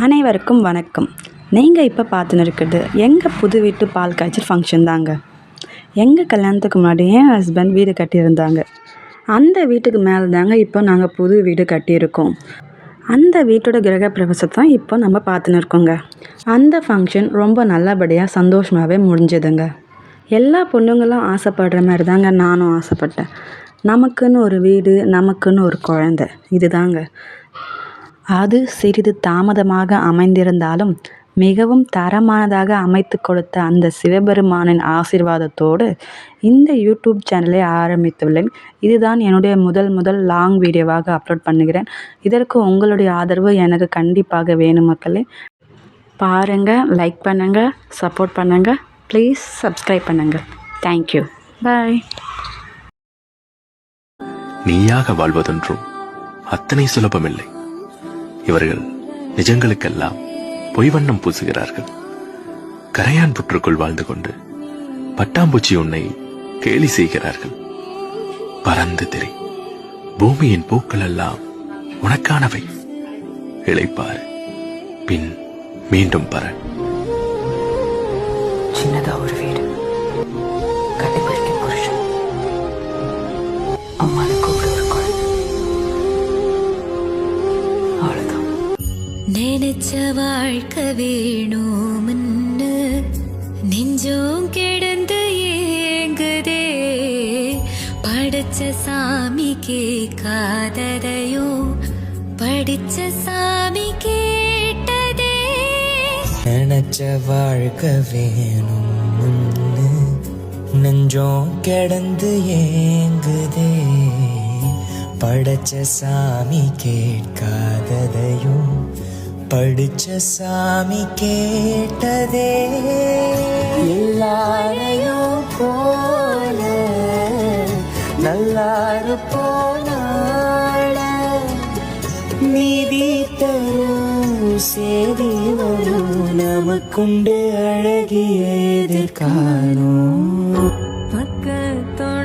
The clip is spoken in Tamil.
அனைவருக்கும் வணக்கம். நீங்கள் இப்போ பார்த்துன்னு இருக்கிறது எங்கள் புது வீட்டு பால் காய்ச்சல் ஃபங்க்ஷன் தாங்க. எங்கள் கல்யாணத்துக்கு முன்னாடி என் ஹஸ்பண்ட் வீடு கட்டியிருந்தாங்க. அந்த வீட்டுக்கு மேலே தாங்க இப்போ நாங்கள் புது வீடு கட்டியிருக்கோம். அந்த வீட்டோட கிரகப்பிரவேசத்தை தான் இப்போ நம்ம பார்த்துன்னு இருக்கோங்க. அந்த ஃபங்க்ஷன் ரொம்ப நல்லபடியாக சந்தோஷமாகவே முடிஞ்சதுங்க. எல்லா பொண்ணுங்களும் ஆசைப்படுற மாதிரி தாங்க நானும் ஆசைப்பட்டேன். நமக்குன்னு ஒரு வீடு, நமக்குன்னு ஒரு குழந்தை, இதுதாங்க. அது சிறிது தாமதமாக அமைந்திருந்தாலும் மிகவும் தரமானதாக அமைத்து கொடுத்த அந்த சிவபெருமானின் ஆசீர்வாதத்தோடு இந்த யூடியூப் சேனலை ஆரம்பித்துள்ளேன். இதுதான் என்னுடைய முதல் லாங் வீடியோவாக அப்லோட் பண்ணுகிறேன். இதற்கு உங்களுடைய ஆதரவு எனக்கு கண்டிப்பாக வேணும் மக்களே. பாருங்கள், லைக் பண்ணுங்கள், சப்போர்ட் பண்ணுங்கள், ப்ளீஸ் சப்ஸ்கிரைப் பண்ணுங்கள். தேங்க்யூ, பாய். நீயாக வாழ்வதொன்றும் அத்தனை சுலபமில்லை. இவர்கள் நிஜங்களுக்கெல்லாம் பொய்வண்ணம் பூசுகிறார்கள். கரையான் புற்றுக்குள் வாழ்ந்து கொண்டு பட்டாம்பூச்சி உன்னை கேலி செய்கிறார்கள். பறந்து திரை, பூமியின் பூக்கள் எல்லாம் உனக்கானவை. இளைப்பாறு, பின் மீண்டும் பற. சின்னதா ஒரு வீடு, கட்டிப்பிடிக்கும் புருஷன், அம்மாவுக்கு ஒரு குழந்தை, அவ்வளவுதான். நினைச்ச வாழ்க்கை வேணும்னு நெஞ்சோம் கிடந்து ஏங்குதே. படைச்ச சாமி கேட்காததையோ படிச்ச சாமி கேட்டதே. நினைச்ச வாழ்க்கை வேணும்னு நெஞ்சோம் கிடந்து ஏங்குதே. படைச்ச சாமி கேட்காததையும் படிச்ச சாமி கேட்டதே. எல்லாரையும் போல நல்லாரு போனாட நீதி தரும் சேதி வரும். நமக்குண்டு அழகிய எதிர்காணும் பக்கத்தோட